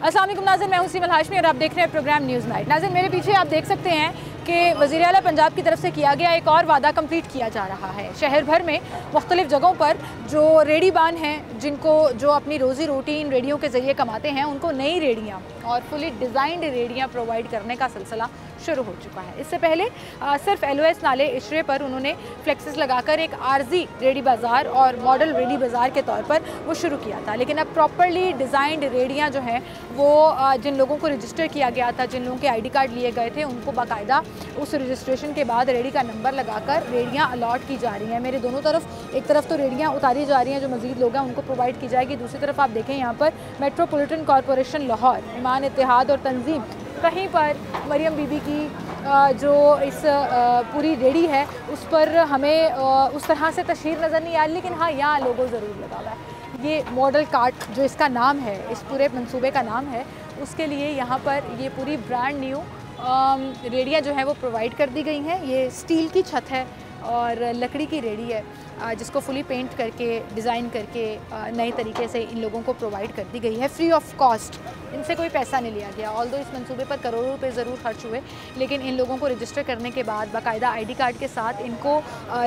अस्सलाम वालेकुम नाज़रीन, मैं हूं सीमल हाशमी और आप देख रहे हैं प्रोग्राम न्यूज़ नाइट। नाज़रीन, मेरे पीछे आप देख सकते हैं कि वज़ीर आला पंजाब की तरफ से किया गया एक और वादा कंप्लीट किया जा रहा है। शहर भर में मुख्तलिफ जगहों पर जो रेडीबान हैं, जो अपनी रोज़ी रोटी इन रेडियों के ज़रिए कमाते हैं, उनको नई रेडियाँ और फुली डिज़ाइंड रेडियाँ प्रोवाइड करने का सिलसिला शुरू हो चुका है। इससे पहले सिर्फ LOS नाले इशरे पर उन्होंने फ्लेक्सेस लगाकर एक आर्जी रेडी बाज़ार और मॉडल रेडी बाज़ार के तौर पर वो शुरू किया था, लेकिन अब प्रॉपरली डिज़ाइंड रेडियाँ जो हैं वो जिन लोगों को रजिस्टर किया गया था, जिन लोगों के ID कार्ड लिए गए थे, उनको बाकायदा उस रजिस्ट्रेशन के बाद रेडी का नंबर लगाकर रेडियाँ अलॉट की जा रही हैं। मेरे दोनों तरफ, एक तरफ तो रेडियाँ उतारी जा रही हैं, जो मज़ीद लोग हैं उनको प्रोवाइड की जाएगी। दूसरी तरफ आप देखें यहाँ पर मेट्रोपॉलिटन कॉरपोरेशन लाहौर, ईमान इत्तेहाद और तंजीम, कहीं पर मरियम बीबी की जो इस पूरी रेडी है उस पर हमें उस तरह से तशहीर नज़र नहीं आ रही, लेकिन हाँ यहाँ लोगो ज़रूर लगा हुआ है। ये मॉडल कार्ट जो इसका नाम है, इस पूरे मंसूबे का नाम है, उसके लिए यहाँ पर ये पूरी ब्रांड न्यू रेडियाँ जो हैं वो प्रोवाइड कर दी गई हैं। ये स्टील की छत है और लकड़ी की रेडी है, जिसको फुली पेंट करके डिज़ाइन करके नए तरीके से इन लोगों को प्रोवाइड कर दी गई है, फ्री ऑफ कॉस्ट। इनसे कोई पैसा नहीं लिया गया। ऑल्दो इस मंसूबे पर करोड़ों रुपए ज़रूर खर्च हुए, लेकिन इन लोगों को रजिस्टर करने के बाद बाकायदा ID कार्ड के साथ इनको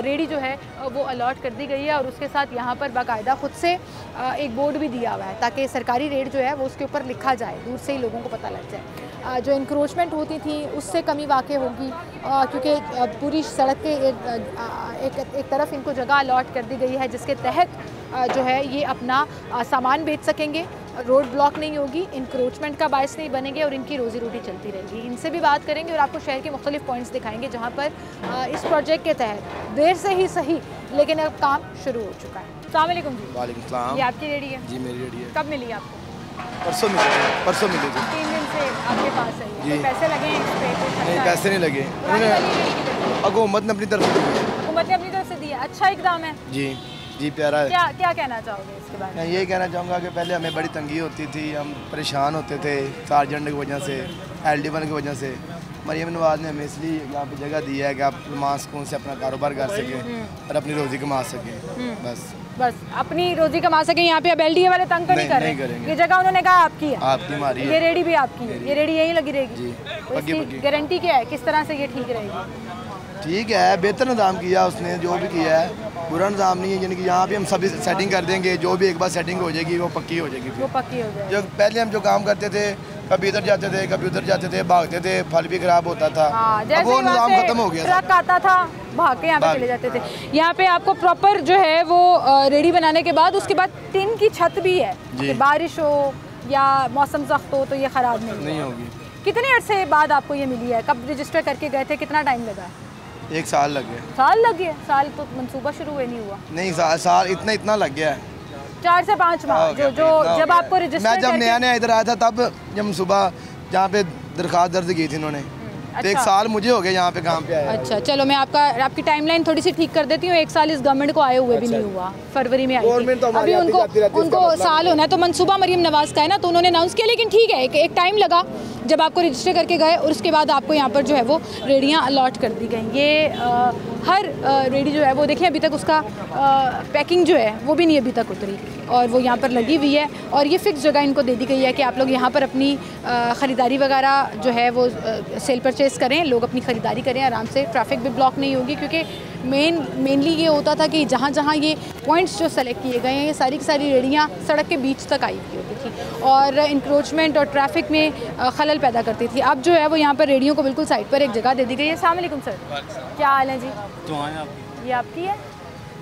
रेडी जो है वो अलॉट कर दी गई है और उसके साथ यहाँ पर बाकायदा ख़ुद से एक बोर्ड भी दिया हुआ है ताकि सरकारी रेट जो है वो उसके ऊपर लिखा जाए, दूर से ही लोगों को पता लग जाए। जो इंक्रोचमेंट होती थी उससे कमी वाक़ई होगी, क्योंकि पूरी सड़क के एक तरफ इनको जगह अलॉट कर दी गई है, जिसके तहत जो है ये अपना सामान बेच सकेंगे, रोड ब्लॉक नहीं होगी, इंक्रोचमेंट का बायस नहीं बनेंगे और इनकी रोज़ी रोटी चलती रहेगी। इनसे भी बात करेंगे और आपको शहर के मुख्तलिफ पॉइंट्स दिखाएंगे जहाँ पर इस प्रोजेक्ट के तहत देर से ही सही लेकिन अब काम शुरू हो चुका है। अस्सलाम वालेकुम जी। वालेकुम सलाम। ये आपकी रेडी है? जी मेरी रेडी है। कब मिली आपको? परसों मिली थी। 3 दिन से आपके पास है ये। तो पैसे लगे हैं इस पे? नहीं, पैसे नहीं लगे, हुकूमत ने अपनी तरफ से दिए। हुकूमत ने अपनी तरफ से दिया, अच्छा इकदाम है जी प्यारा है। क्या कहना चाहोगे इसके बारे में? मैं यही कहना चाहूँगा कि पहले हमें बड़ी तंगी होती थी, हम परेशान होते थे सार्जेंट की वजह से, LD1 की वजह से। मरियम नवाज ने हमें इसलिए यहाँ पे जगह दी है कि आप ईमान सुकून से अपना कारोबार कर सकें और अपनी रोज़ी कमा सकें। बस अपनी रोज़ी कमा सकें। यहाँ पे अब LDA वाले तंग तो नहीं कर रहे? ये जगह उन्होंने कहा आपकी है, आपकी हमारी है, ये रेडी भी आपकी है, ये रेडी यहीं लगी रहेगी? तो इसकी गारंटी क्या है, किस तरह से ये ठीक रहेगी? ठीक है, बेहतर निज़ाम किया उसने, जो भी किया है बुरा निज़ाम नहीं है। यानी कि यहाँ पे हम सभी सेटिंग कर देंगे, जो भी एक बार सेटिंग हो जाएगी वो पक्की हो जाएगी। वो पक्की हो जाएगी। जो पहले हम जो काम करते थे, कभी इधर जाते थे कभी उधर जाते थे, भागते थे, फल भी खराब होता था। अब वो निज़ाम खत्म हो गया। ट्रक आता था, भाग के यहाँ पे चले जाते थे। यहाँ पे आपको प्रॉपर जो है वो रेडी बनाने के बाद उसके बाद टिन की छत भी है कि बारिश हो या मौसम सख्त हो तो ये ख़राब नहीं होगी। कितने अरसे बाद आपको ये मिली है? कब रजिस्टर करके गए थे? कितना टाइम लगा? 1 साल लग गया। साल लग गया? साल तो मंसूबा शुरू हुए नहीं हुआ। नहीं, साल इतना लग गया है। 4 से 5 माह जो जब आपको रजिस्टर, मैं जब नया इधर आया था तब जब सुबह जहाँ पे दरखास्त दर्ज की थी इन्होंने, तो 1 साल मुझे हो गया यहाँ पे काम पे आया। अच्छा, चलो मैं आपकी टाइमलाइन थोड़ी सी ठीक कर देती हूँ। 1 साल इस गवर्नमेंट को आए हुए भी नहीं हुआ, फरवरी में आई थी, अभी उनको साल होना है। तो मंसूबा मरियम नवाज का है ना, तो उन्होंने अनाउंस किया, लेकिन ठीक है एक टाइम लगा जब आपको रजिस्टर करके गए और उसके बाद आपको यहाँ पर जो है वो रेडियाँ अलॉट कर दी गई। ये हर रेडी जो है वो देखिए अभी तक उसका पैकिंग जो है वो भी नहीं अभी तक उतरी और वो यहाँ पर लगी हुई है और ये फ़िक्स जगह इनको दे दी गई है कि आप लोग यहाँ पर अपनी ख़रीदारी वगैरह जो है वो सेल परचेज़ करें, लोग अपनी ख़रीदारी करें आराम से, ट्रैफिक भी ब्लॉक नहीं होगी। क्योंकि मेनली ये होता था कि जहाँ जहाँ ये पॉइंट्स जो सेलेक्ट किए गए हैं, ये सारी की सारी रेडियाँ सड़क के बीच तक आई हुई होती थी और इंक्रोचमेंट और ट्रैफिक में खलल पैदा करती थी। अब जो है वो यहाँ पर रेडियो को बिल्कुल साइड पर एक जगह दे दी गई है। अस्सलाम वालेकुम सर, क्या हाल है जी? ये आपकी है?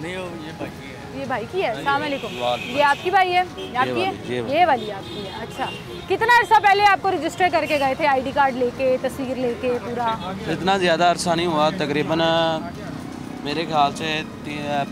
नहीं, ये भाई की है। ये भाई की है? अस्सलाम वालेकुम। ये आपकी भाई है? आपकी है? ये वाली आपकी है। अच्छा, कितना अर्सा पहले आपको रजिस्टर करके गए थे ID कार्ड लेके, तस्वीर लेके पूरा? इतना ज़्यादा अरसा नहीं हुआ, तकरीबन मेरे ख्याल से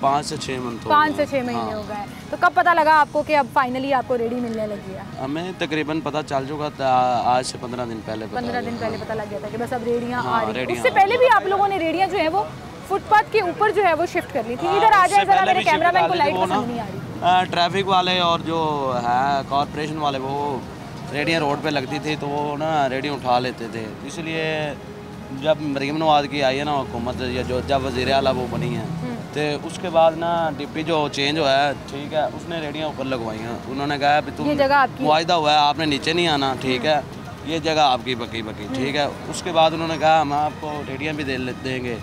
5 से 6 मंथ। 5 से 6 महीने हो गए। तो कब पता लगा आपको कि अब फाइनली आपको रेडी मिलने लगी है? हमें तकरीबन पता चल चुका था आज से 15 दिन पहले। 15 दिन पहले पता लग गया था कि बस अब रेडियाँ आ रही हैं। उससे पहले भी आप लोगों ने रेडियाँ जो है वो फुटपाथ के ऊपर जो है वो शिफ्ट कर ली थी। इधर आ जाए जरा, मेरे कैमरामैन को लाइट पसंद नहीं आ रही। ट्रैफिक वाले और जो है कॉरपोरेशन वाले वो रेडियाँ रोड पे लगती थी तो वो ना रेडियाँ उठा लेते थे। इसलिए जब मरीम नवाज की आई है ना हुकूमत, या जो जब वज़ीर आला वो बनी है तो उसके बाद ना डिप्टी जो चेंज हुआ है, ठीक है, उसने रेडियाँ ऊपर लगवाई हैं। उन्होंने कहा भी तुम मुआहिदा हुआ है, आपने नीचे नहीं आना, ठीक है, ये जगह आपकी बकी ठीक है। उसके बाद उन्होंने कहा हम आपको रेडियाँ भी देंगे,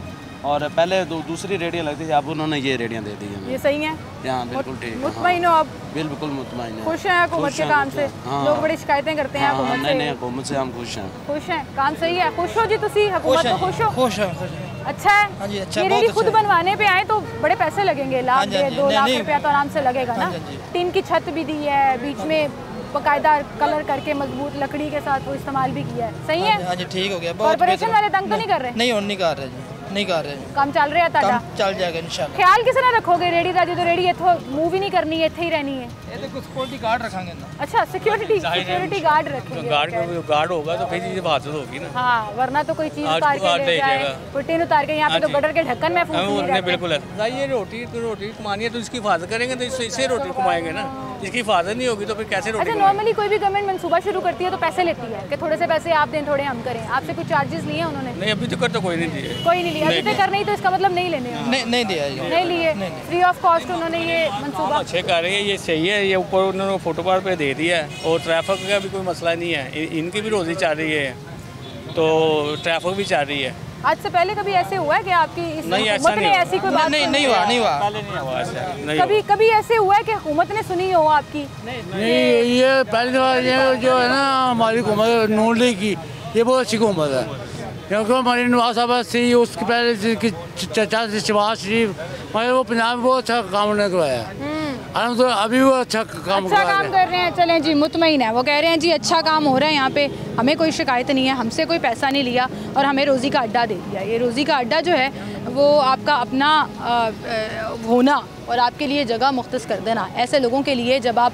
और पहले दूसरी रेडियाँ लगती थी, अब उन्होंने ये रेडियाँ दे दी हैं। ये सही है? हाँ बिल्कुल ठीक है। मुतमईन हो आप? बिल्कुल मुतमईन है। खुश हैं हुकूमत के काम से? लोग बड़ी शिकायतें करते हैं हुकूमत से। नहीं, हुकूमत से हम खुश हैं। खुश हैं, काम सही है? खुश हो जी तुसी? हुकूमत तो खुश हो? खुश है। अच्छा है। हाँ जी, अच्छा, ये रेडी खुद बनवाने पे आए तो बड़े पैसे लगेंगे, लाख 2 लाख रुपया तो आराम से लगेगा ना। टीन की छत भी दी है, बीच में बाकायदा कलर करके मजबूत लकड़ी के साथ वो इस्तेमाल भी किया है, सही है? हाँ जी, ठीक हो गया। कॉर्पोरेशन वाले तंग तो नहीं कर रहे? नहीं, और नहीं कर रहे जी, नहीं कर रहे। काम चल रहा है ताड़ा? चल जाएगा इंशाल्लाह। ख्याल किस तरह रखोगे रेडी का, जो रेडी इथों मूव ही नहीं करनी है, इत्थे ही रहनी है? ये देखो सिक्योरिटी गार्ड रखेंगे ना। अच्छा, सिक्योरिटी गार्ड रखेंगे। गार्ड होगा तो फिर ये बात होगी ना। हाँ, वरना तो कोई चीज उतार के ले जाए, पुट्टीन उतार के। यहाँ पे तो गटर के ढक्कन में फूंक नहीं रहते। बिल्कुल है। ये रोटी कमानी है तो इसकी हिफाजत करेंगे, तो इससे रोटी कमाएंगे ना। इसकी हिफाजत नहीं होगी तो फिर कैसे रोटी? अच्छा, नॉर्मली कोई भी गवर्नमेंट मंसूबा शुरू करती है तो पैसे लेती है कि थोड़े से पैसे आप दें, थोड़े हम करें। आपसे कुछ चार्जेस लिए उन्होंने? नहीं, अभी तक तो कोई नहीं दिए। कोई नहीं लिया अभी तक? कर नहीं तो इसका मतलब नहीं लेने? नहीं दिया, नहीं लिए, फ्री ऑफ कॉस्ट उन्होंने ये मंसूबा। अच्छे कर रहे हैं, ये सही है। ये ऊपर उन्होंने फुटपाथ पे दे दिया है, और ट्रैफिक का भी कोई मसला नहीं है। इनकी भी रोजी चल रही है, तो ट्रैफिक भी चल रही है। आज से पहले कभी ऐसे हुआ है कि आपकी इस हुकूमत ने ऐसी कोई बात? नहीं हुआ। पहले नहीं हुआ ऐसा। कभी ऐसे हुआ है कि हुकूमत ने सुनी हो आपकी? नहीं, ये पहली बार ये जो है ना हमारी हुकूमत नून लीग की, ये बहुत अच्छी हुकूमत है, क्योंकि हमारी नवाज साहब थी, उसके पहले चचा से शहबाज शरीफ, मगर वो पंजाब में बहुत अच्छा काम उन्होंने करवाया है। तो अभी वो अच्छा काम कर रहे हैं। चलें जी, मुतमईन है। वो कह रहे हैं जी अच्छा काम हो रहा है यहाँ पे, हमें कोई शिकायत नहीं है, हमसे कोई पैसा नहीं लिया और हमें रोज़ी का अड्डा दे दिया। ये रोज़ी का अड्डा जो है वो आपका अपना होना और आपके लिए जगह मुख्तस कर देना, ऐसे लोगों के लिए जब आप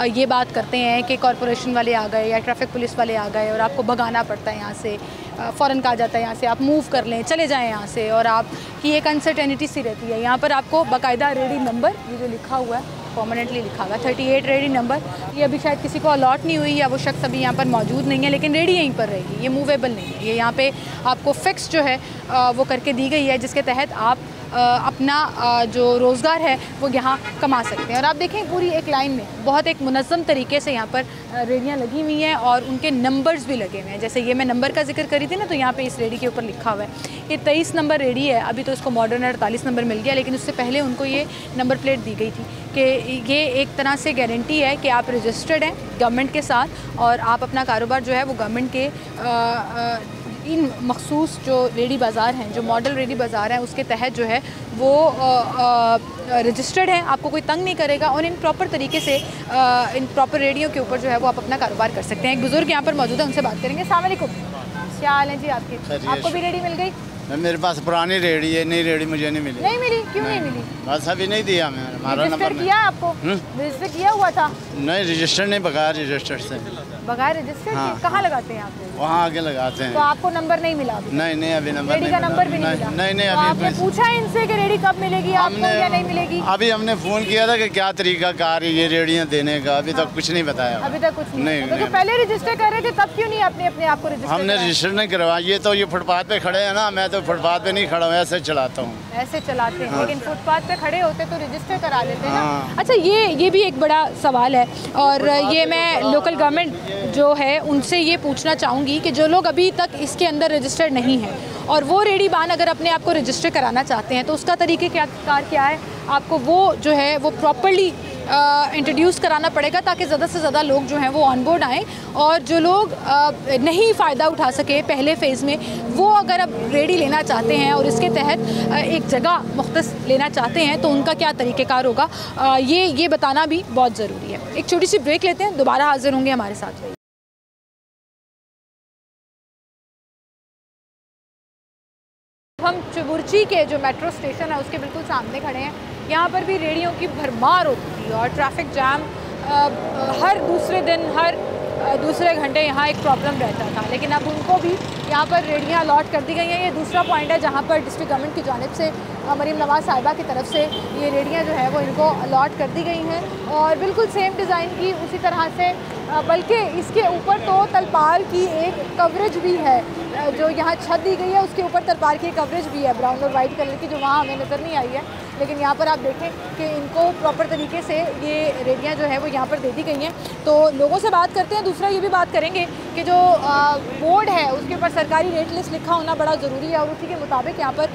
ये बात करते हैं कि कॉरपोरेशन वाले आ गए या ट्रैफिक पुलिस वाले आ गए और आपको भगाना पड़ता है यहाँ से, फ़ौरन कहा जाता है यहाँ से आप मूव कर लें, चले जाएं यहाँ से, और आपकी एक अनसर्टेनिटी सी रहती है। यहाँ पर आपको बाकायदा रेडी नंबर, ये जो लिखा हुआ है परमानेंटली लिखा हुआ 38 रेडी नंबर, ये अभी शायद किसी को अलॉट नहीं हुई या वो शख्स अभी यहाँ पर मौजूद नहीं है, लेकिन रेडी यहीं पर रहेगी, ये मूवेबल नहीं है। ये यहाँ पे आपको फ़िक्स जो है वो करके दी गई है, जिसके तहत आप अपना जो रोज़गार है वो यहाँ कमा सकते हैं। और आप देखें पूरी एक लाइन में बहुत एक मुनज़्ज़म तरीके से यहाँ पर रेडियाँ लगी हुई हैं और उनके नंबर्स भी लगे हुए हैं। जैसे ये मैं नंबर का जिक्र करी थी ना, तो यहाँ पे इस रेडी के ऊपर लिखा हुआ है ये 23 नंबर रेडी है। अभी तो इसको मॉडर्न 48 नंबर मिल गया, लेकिन उससे पहले उनको ये नंबर प्लेट दी गई थी कि ये एक तरह से गारंटी है कि आप रजिस्टर्ड हैं गवर्नमेंट के साथ और आप अपना कारोबार जो है वो गवर्नमेंट के इन मखसूस जो रेडी बाज़ार हैं, जो मॉडल रेडी बाज़ार हैं, उसके तहत जो है वो रजिस्टर्ड हैं, आपको कोई तंग नहीं करेगा और इन प्रॉपर तरीके से इन प्रॉपर रेडियो के ऊपर जो है वो आप अपना कारोबार कर सकते हैं। एक बुज़ुर्ग यहाँ पर मौजूद है, उनसे बात करेंगे। अस्सलाम वालेकुम, क्या हाल है जी आपके? आपको भी रेडी मिल गई? मेरे पास पुरानी रेडी है, नई रेडी मुझे नहीं मिली। नहीं मिली? क्यों नहीं मिली? बस अभी नहीं दिया मैंने, हमारा नंबर रजिस्टर किया आपको? रजिस्टर किया हुआ था? नहीं, रजिस्टर नहीं, बगैर रजिस्टर से। बगैर रजिस्टर के कहाँ लगाते हैं आप? वहाँ आगे लगाते हैं। तो आपको नंबर नहीं मिला अभी? नहीं, अभी नंबर रेडी का नंबर भी नहीं मिला? नहीं, तो आपने पूछा इनसे कि रेडी कब मिलेगी आपको या नहीं मिलेगी? अभी हमने फ़ोन किया था कि क्या तरीका कार है ये रेडियाँ देने का, अभी तक कुछ नहीं बताया। अभी तक कुछ नहीं। तो पहले रजिस्टर कर रहे थे तब क्यों नहीं आपने अपने आप को रजिस्टर? हमने रजिस्टर नहीं करवाया, ये तो ये फुटपाथ पे खड़े हैं ना, मैं तो फुटपाथ पे नहीं खड़ा हूँ, ऐसे चलाता हूँ। ऐसे चलाते हैं, लेकिन फुटपाथ पे खड़े होते तो रजिस्टर करा लेते हैं ना। अच्छा, ये भी एक बड़ा सवाल है और ये मैं लोकल गवर्नमेंट जो है उनसे ये पूछना चाहूँगी कि जो लोग अभी तक इसके अंदर रजिस्टर्ड नहीं हैं और वो रेडी बान अगर अपने आप को रजिस्टर कराना चाहते हैं तो उसका तरीक़ेकार क्या है? आपको वो जो है वो प्रॉपर्ली इंट्रोड्यूस कराना पड़ेगा ताकि ज़्यादा से ज़्यादा लोग जो हैं वो ऑन बोर्ड आएँ, और जो लोग नहीं फ़ायदा उठा सके पहले फ़ेज़ में, वो अगर अब रेडी लेना चाहते हैं और इसके तहत एक जगह मुख्तस लेना चाहते हैं तो उनका क्या तरीक़ेकार होगा, ये बताना भी बहुत ज़रूरी है। एक छोटी सी ब्रेक लेते हैं, दोबारा हाज़िर होंगे, हमारे साथ रहिए। हम चुबुर्ची के जो मेट्रो स्टेशन है उसके बिल्कुल सामने खड़े हैं। यहाँ पर भी रेडियों की भरमार होती थी और ट्रैफिक जाम हर दूसरे दिन, हर दूसरे घंटे यहाँ एक प्रॉब्लम रहता था, लेकिन अब उनको भी यहाँ पर रेडियाँ अलॉट कर दी गई हैं। ये दूसरा पॉइंट है जहाँ पर डिस्ट्रिक्ट गवर्नमेंट की जानिब से मरीम नवाज साहिबा की तरफ से ये रेडियाँ जो है वो इनको अलॉट कर दी गई हैं और बिल्कुल सेम डिज़ाइन की उसी तरह से, बल्कि इसके ऊपर तो तलपार की एक कवरेज भी है, जो यहाँ छत दी गई है उसके ऊपर तलपार की कवरेज भी है ब्राउन और वाइट कलर की, जो वहाँ हमें नज़र नहीं आई है। लेकिन यहाँ पर आप देखें कि इनको प्रॉपर तरीके से ये रेडियाँ जो है वो यहाँ पर दे दी गई हैं। तो लोगों से बात करते हैं। दूसरा ये भी बात करेंगे कि जो बोर्ड है उसके ऊपर सरकारी रेट लिस्ट लिखा होना बड़ा ज़रूरी है और उसी के मुताबिक यहाँ पर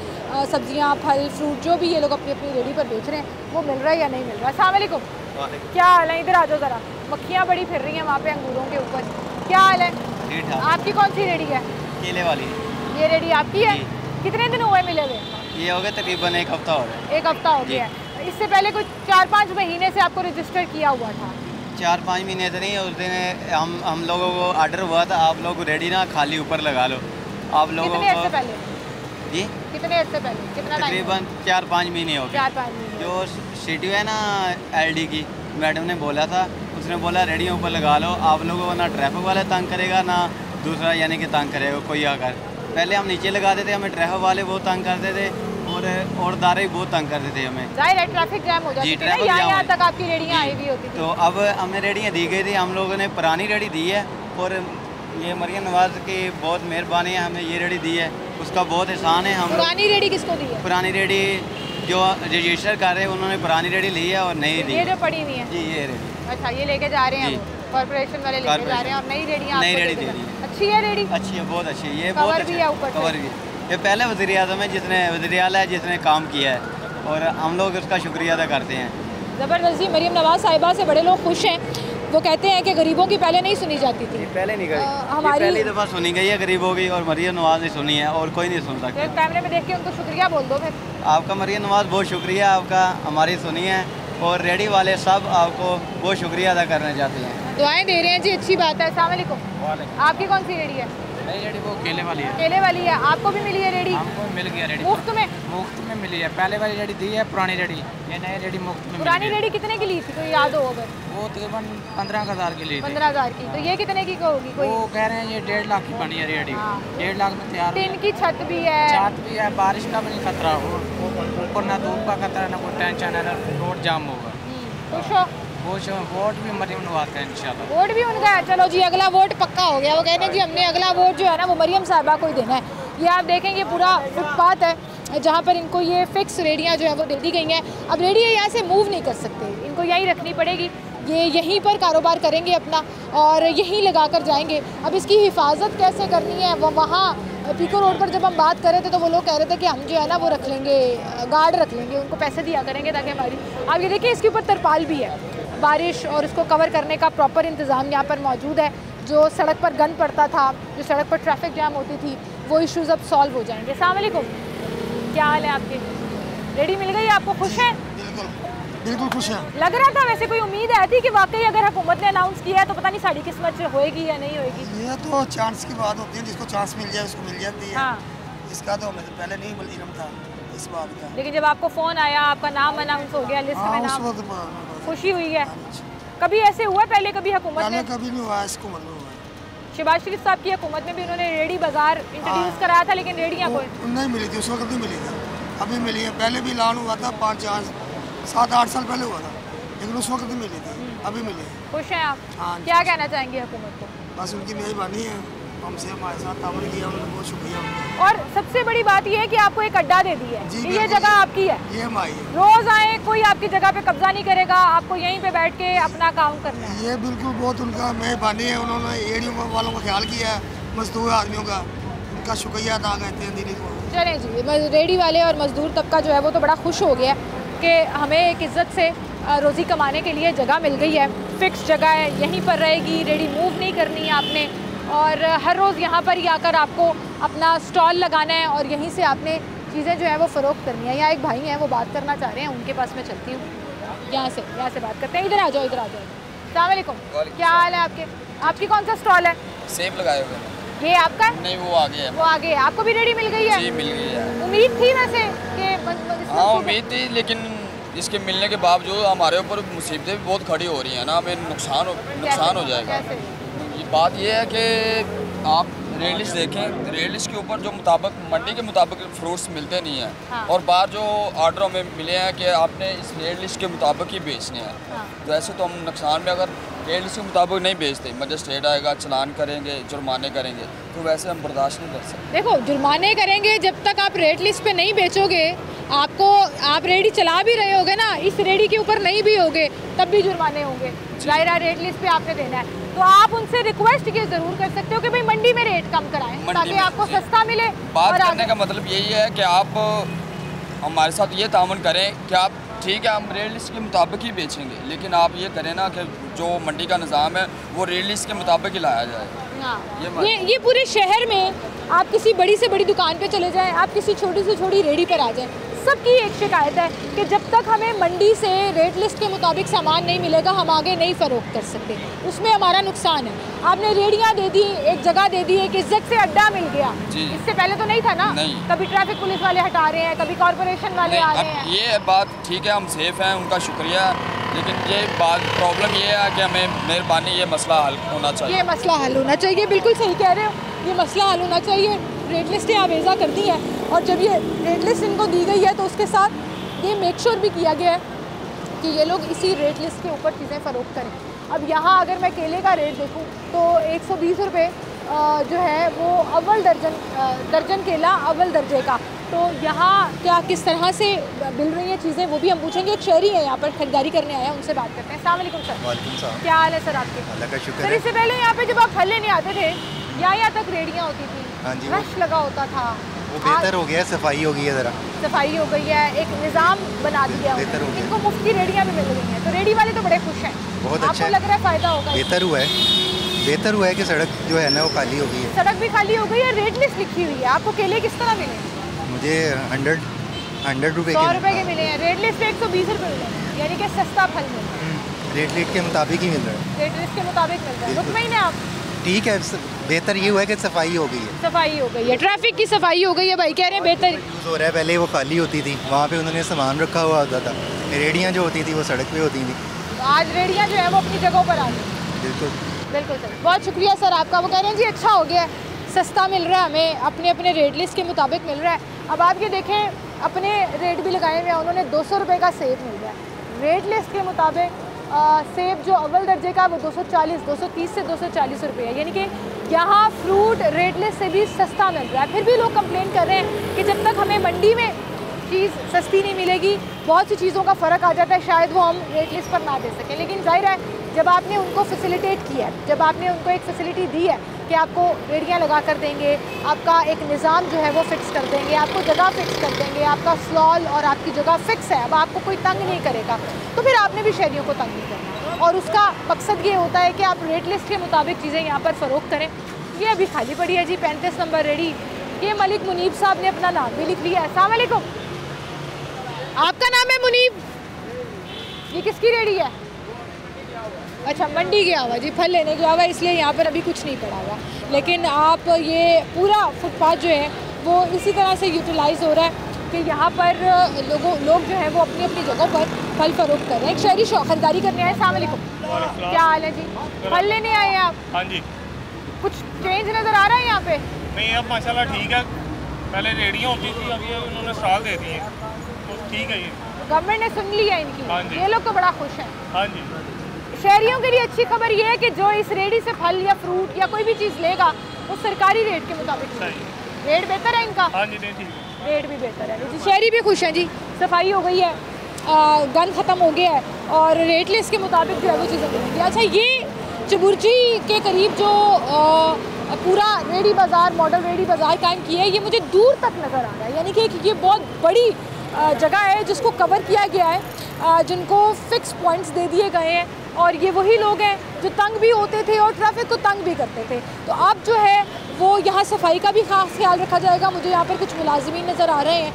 सब्जियाँ, फल, फ्रूट जो भी ये लोग अपनी अपनी रेडी पर बेच रहे हैं वो मिल रहा है या नहीं मिल रहा है। अस्सलाम वालेकुम, क्या हाल है? इधर आ जाओ ज़रा, मक्खियाँ बड़ी फिर रही हैं वहाँ पे अंगूरों के ऊपर। क्या हाल है? आपकी कौन सी रेडी है? केले वाली। ये रेडी आपकी है? कितने दिन हुए मिले हुए? ये हो गया तकरीबन 1 हफ्ता हो गया। 1 हफ्ता हो गया है। इससे पहले कुछ 4-5 महीने से आपको रजिस्टर किया हुआ था? 4-5 महीने से नहीं, उस दिन हम लोगों को ऑर्डर हुआ था आप लोग रेडी ना खाली ऊपर लगा लो। आप लोगों कितने अर्से पहले? जी कितने अर्से पहले? कितना टाइम? तकरीबन 4-5 महीने हो गए। 4-5 महीने। जो सिटी है ना LD की मैडम ने बोला था, उसने बोला रेडियो ऊपर लगा लो, आप लोगों को ना ट्रैफिक वाला तंग करेगा ना दूसरा यानी कि तंग करेगा कोई आकर। पहले हम नीचे लगाते थे, हमें ट्रैफिक वाले बहुत तंग करते थे और दारे बहुत तंग करते थे हमें। जाहिर है ट्रैफिक जैम हो जाती थी ना, यहाँ तक आपकी रेडियाँ आई हुई होती थी। तो अब हमें रेडियाँ दी गई थी, हम लोगों ने पुरानी रेडी दी है और ये मरियम नवाज की बहुत मेहरबानी है, हमें ये रेडी दी है, उसका बहुत एहसान है। हम पुरानी रेडी किसको दी है? पुरानी रेडी जो रजिस्टर कर रहे हैं उन्होंने पुरानी रेडी ली है और नई दी। ये जो पड़ी हुई है जी ये रेडी। अच्छा, ये लेके जा रहे हैं कॉर्पोरेशन वाले लेके जा रहे हैं और नई रेडियाँ नई रेडी दे रही है। अच्छी है रेडी? अच्छी है, बहुत अच्छी है। ये कवर बहुत भी है ऊपर कवर भी है। ये पहले वज़ीर आज़म है जिसने वज़ीर आला है जिसने काम किया है और हम लोग उसका शुक्रिया अदा करते हैं। ज़बरदस्ती मरीम नवाज साहिबा से बड़े लोग खुश हैं। वो कहते हैं कि गरीबों की पहले नहीं सुनी जाती थी। पहले नहीं गई, हमारी पहली दफ़ा सुनी गई है गरीबों की और मरियम नवाज ने सुनी है और कोई नहीं सुन सकता। कैमरे में देख के उनको शुक्रिया बोल दो फिर। आपका मरियम नवाज बहुत शुक्रिया आपका, हमारी सुनी है और रेडी वाले सब आपको बहुत शुक्रिया अदा करना चाहते हैं। दुआएं दे रहे हैं जी, अच्छी बात है। अस्सलाम वालेकुम। आपकी कौन सी रेडी है? नई रेडी वो केले वाली है। केले वाली है। आपको भी मिली है रेडी? हमको मिल गया रेडी मुफ्त में? मुफ्त में मिली है। पहले वाली रेडी दी है, पुरानी रेडी, ये नई रेडी मुफ्त में। पुरानी रेडी कितने की ली थी कोई याद हो अगर? वो तकरीबन 15,000 की ली थी। 15,000 की। तो ये कितने की होगी कोई? वो कह रहे हैं ये 1.5 लाख की बनी है रेडी। 1.5 लाख में तैयार। टीन की छत भी है, छत भी है, बारिश का भी नहीं खतरा, ऊपर ना धूप का खतरा ना कोई टेंशन है, ना रोड जाम होगा। खुश हो? वोट भी मरियम नवाज का इंशाल्लाह। वोट भी उनका है। चलो जी, अगला वोट पक्का हो गया। वो कहने जी हमने अगला वोट जो है ना वो मरियम साहिबा को ही देना है। ये आप देखेंगे पूरा फुटपाथ है जहाँ पर इनको ये फिक्स रेडियाँ जो है वो दे दी गई हैं। अब रेडी यहाँ से मूव नहीं कर सकते, इनको यहीं रखनी पड़ेगी। ये यहीं पर कारोबार करेंगे अपना और यहीं लगा कर जाएंगे। अब इसकी हिफाजत कैसे करनी है, वो वहाँ पीको रोड पर जब हम बात कर रहे थे तो वो लोग कह रहे थे कि हम जो है ना वो रख लेंगे, गार्ड रख लेंगे, उनको पैसे दिया करेंगे ताकि हमारी। आप ये देखिए इसके ऊपर तरपाल भी है, बारिश और इसको कवर करने का प्रॉपर इंतज़ाम यहाँ पर मौजूद है। जो सड़क पर गंद पड़ता था, जो सड़क पर ट्रैफिक जैम होती थी, वो इश्यूज़ अब सॉल्व हो जाएंगे। अस्सलाम वालेकुम, क्या हाल है आपके? रेडी मिल गई आपको? खुश हैं? बिल्कुल खुश हैं। लग रहा था वैसे कोई उम्मीद है थी कि वाकई अगर हुकूमत ने अनाउंस किया है तो पता नहीं साड़ी किस्मत से होएगी या नहीं होएगी। ये तो चांस की बात होती है, जिसको चांस मिल जाए उसको मिल जाती है। हाँ। इसका तो हमें पहले नहीं इल्म था इस बात का। लेकिन जब आपको फ़ोन आया, आपका नाम अनाउंस हो गया लिस्ट में, नाम, खुशी हुई है? कभी ऐसे हुआ पहले कभी हुकूमत ने? कभी नहीं हुआ, इसको मतलब शहबाज शरीफ साहब की हुकूमत में भी उन्होंने रेडी बाजार इंट्रोड्यूस कराया था, लेकिन रेडियाँ कोई नहीं मिली थी उस वक्त, नहीं मिली थी। अभी मिली है, पहले भी ऐलान हुआ था 5-7-8 साल पहले हुआ था, लेकिन उस वक्त नहीं मिली थी, अभी मिली है। खुश हैं आप? हाँ। क्या कहना चाहेंगे हुकूमत को? बस उनकी मेहरबानी है, हमसे हमारे साथ तावन किया, उन्होंने बहुत शुक्रिया। और सबसे बड़ी बात यह है कि आपको एक अड्डा दे दी है, ये जगह आपकी है, ये हमारी है। रोज आए, कोई आपकी जगह पे कब्जा नहीं करेगा, आपको यहीं पे बैठ के अपना काम करना है। ये बिल्कुल बहुत उनका मेहरबानी है, उन्होंने एरियो वालों का ख्याल किया है, मजदूर आदमियों का, उनका शुक्रिया अदा करते हैं दिली को। चलें जी, रेडी वाले और मजदूर तबका जो है वो तो बड़ा खुश हो गया कि हमें एक इज़्ज़त से रोज़ी कमाने के लिए जगह मिल गई है, फ़िक्स जगह है, यहीं पर रहेगी, रेडी मूव नहीं करनी है आपने, और हर रोज़ यहाँ पर ही आकर आपको अपना स्टॉल लगाना है और यहीं से आपने चीज़ें जो है वो फ़रोख्त करनी है। यहाँ एक भाई हैं वो बात करना चाह रहे हैं, उनके पास मैं चलती हूँ, यहाँ से बात करते हैं। इधर आ जाओ, इधर आ जाओ। अस्सलाम वालेकुम, क्या हाल है आपके? आपकी कौन सा स्टॉल है? सेब लगाए हुए हैं। ये आपका है? नहीं, वो आगे है। वो आगे है। आपको भी रेडी मिल गई है? जी मिल गई है। उम्मीद थी वैसे कि? हाँ उम्मीद थी, लेकिन इसके मिलने के बावजूद हमारे ऊपर मुसीबतें भी बहुत खड़ी हो रही हैं ना, हमें नुकसान हो जाएगा। ये बात ये है कि आप रेट लिस्ट देखें, रेट लिस्ट के ऊपर जो मुताबिक मंडी के मुताबिक फ्रूट्स मिलते नहीं हैं। हाँ। और बाहर जो ऑर्डर हमें मिले हैं कि आपने इस रेट लिस्ट के मुताबिक ही बेचने हैं। हाँ। तो ऐसे तो हम नुकसान में अगर रेट लिस्ट के मुताबिक नहीं बेचते, मजिस्ट्रेट आएगा, चलान करेंगे, जुर्माने करेंगे, तो वैसे हम बर्दाश्त नहीं कर सकते। देखो, जुर्माने करेंगे जब तक आप रेट लिस्ट पे नहीं बेचोगे, आप रेडी चला भी रहे होगे ना, इस रेडी के ऊपर नहीं भी होगे तब भी जुर्माने होंगे। जाहिर रेट लिस्ट पे आपने देना है, तो आप उनसे रिक्वेस्ट ये जरूर कर सकते हो कि भाई मंडी में रेट कम कराएं ताकि आपको सस्ता मिले। बात करने का मतलब यही है कि आप हमारे साथ ये तामुन करें कि आप ठीक है, हम रेट लिस्ट के मुताबिक ही बेचेंगे, लेकिन आप ये करें ना कि जो मंडी का निज़ाम है वो रेट लिस्ट के मुताबिक ही लाया जाए। हाँ। ये पूरे शहर में आप किसी बड़ी से बड़ी दुकान पे चले जाएं, आप किसी छोटी से छोटी रेडी पर आ जाएं, सबकी एक शिकायत है कि जब तक हमें मंडी से रेट लिस्ट के मुताबिक सामान नहीं मिलेगा हम आगे नहीं फ़रोख्त कर सकते, उसमें हमारा नुकसान है। आपने रेडियाँ दे दी, एक जगह दे दी, एक इज्जत से अड्डा मिल गया, इससे पहले तो नहीं था ना। नहीं। कभी ट्रैफिक पुलिस वाले हटा रहे हैं, कभी कॉरपोरेशन वाले आ रहे हैं। ये बात ठीक है, हम सेफ हैं, उनका शुक्रिया, लेकिन ये बात प्रॉब्लम ये है कि हमें मेहरबानी ये मसला हल होना चाहिए। ये मसला हल होना चाहिए, बिल्कुल सही कह रहे हो, ये मसला हल होना चाहिए। रेट लिस्टें आवेज़ा कर दी हैं और जब ये रेट लिस्ट इनको दी गई है तो उसके साथ ये मेक श्योर भी किया गया है कि ये लोग इसी रेट लिस्ट के ऊपर चीज़ें फ़रोख्त करें। अब यहाँ अगर मैं केले का रेट देखूँ तो 120 रुपये जो है वो अव्वल दर्जन केला अव्वल दर्जे का। तो यहाँ क्या किस तरह से मिल रही हैं चीज़ें वो भी हम पूछेंगे। एक शहरी है यहाँ पर खरीदारी करने आया, उनसे बात करते हैं। अस्सलाम वालेकुम सर। वालेकुम सलाम। क्या हाल है सर आपके? अल्लाह का शुक्र है। सर इससे पहले यहाँ पे जब आप फल लेने आते थे यहाँ तक रेडियाँ होती थी, हाँ जी, रश लगा होता था, वो बेहतर हो गया, सफाई हो गई है, ज़रा सफाई हो गई है, एक निज़ाम बना दिया है, इनको मुफ्त की रेडियाँ भी मिल रही हैं, तो रेडी वाले तो बड़े खुश हैं। बहुत अच्छा आपको लग रहा है फ़ायदा होगा? बेहतर हुआ है कि सड़क जो है ना वो खाली हो गई है। सड़क भी खाली हो गई है, रेट लिस्ट लिखी हुई है। आपको केले किस तरह मिले? मुझे 100 रुपये 100 रुपये के मिले हैं। रेट लिस्ट पे 120 रुपये मिले हैं, यानी कि सस्ता फल मिल रहा है। रेट लिस्ट के मुताबिक ही मिल रहा है। रेट लिस्ट के मुताबिक मिल रहा है, मुतमईन है आप? ठीक है, बेहतर ये हुआ है कि सफाई हो गई है। सफाई हो गई है, ट्रैफिक की सफाई हो गई है। भाई कह रहे हैं बेहतर यूज़ हो रहा है। पहले वो खाली होती थी, वहाँ पे उन्होंने सामान रखा हुआ होता था, रेडियाँ जो होती थी वो सड़क पे होती थी। आज रेडियाँ जो है वो अपनी जगहों पर आ गई। बिल्कुल बिल्कुल सर, बहुत शुक्रिया सर आपका। वो कह रहे हैं जी अच्छा हो गया है, सस्ता मिल रहा है, हमें अपने अपने रेट लिस्ट के मुताबिक मिल रहा है। अब आप ये देखें, अपने रेट भी लगाए हुए हैं उन्होंने। 200 रुपये का सेब मिल रहा है रेट लिस्ट के मुताबिक। सेब जो अव्वल दर्जे का वो 230 से 240 रुपये है, यानी कि यहाँ फ्रूट रेट लिस्ट से भी सस्ता मिल रहा है। फिर भी लोग कंप्लेन कर रहे हैं कि जब तक हमें मंडी में चीज़ सस्ती नहीं मिलेगी, बहुत सी चीज़ों का फ़र्क आ जाता है, शायद वो हम रेट लिस्ट पर ना दे सकें। लेकिन जाहिर है जब आपने उनको फैसिलिटेट किया है, जब आपने उनको एक फैसिलिटी दी है कि आपको रेडियाँ लगा कर देंगे, आपका एक निज़ाम जो है वो फ़िक्स कर देंगे, आपको जगह फ़िक्स कर देंगे, आपका स्लॉल और आपकी जगह फ़िक्स है, अब आपको कोई तंग नहीं करेगा, तो फिर आपने भी शहरियों को तंग नहीं करना। और उसका मकसद ये होता है कि आप रेट लिस्ट के मुताबिक चीज़ें यहाँ पर फ़रोख्त करें। ये अभी खाली पड़ी है जी 35 नंबर रेडी। ये मलिक मुनीब साहब ने अपना नाम भी लिख लिया है। अस्सलाम वालेकुम, आपका नाम है मुनीब? ये किसकी रेडी है? अच्छा, मंडी गया हुआ जी, फल लेने गया हुआ, इसलिए यहाँ पर अभी कुछ नहीं पड़ा हुआ। लेकिन आप ये पूरा फुटपाथ जो है वो इसी तरह से यूटिलाइज़ हो रहा है कि यहाँ पर लोग जो हैं वो अपनी अपनी जगहों पर फल फरोख्त कर रहे हैं। एक शहरी खरीदारी करने आए। अस्सलाम वालेकुम, क्या हाल है जी? फल लेने आए हैं आप? हाँ जी। कुछ चेंज नज़र आ रहा है यहाँ पे? नहीं, अब माशाल्लाह ठीक है। पहले रेडियाँ होती थी, अभी उन्होंने स्टॉल दे दी है, तो ठीक है। ये गवर्नमेंट ने सुन लिया इनकी। हाँ जी। ये लोग तो बड़ा खुश हैं। हाँ जी। शहरियों के लिए अच्छी खबर ये है कि जो इस रेडी से फल या फ्रूट या कोई भी चीज़ लेगा वो सरकारी रेट के मुताबिक रेट बेहतर है इनका। हाँ जी, ठीक है, रेट भी बेहतर है जी। शहरी भी खुश हैं जी, सफाई हो गई है, गंद ख़त्म हो गया है और रेट लिस्ट के मुताबिक जो है वो चीज़ें मिलेंगी। अच्छा, ये चबुर्जी के करीब जो पूरा रेडी बाज़ार, मॉडल रेडी बाज़ार कायम किया है, ये मुझे दूर तक नज़र आ रहा है, यानी कि ये बहुत बड़ी जगह है जिसको कवर किया गया है, जिनको फ़िक्स पॉइंट्स दे दिए गए हैं और ये वही लोग हैं जो तंग भी होते थे और ट्रैफिक को तंग भी करते थे। तो अब जो है वो यहाँ सफाई का भी खास ख्याल रखा जाएगा। मुझे यहाँ पर कुछ मुलाजिमीन नज़र आ रहे हैं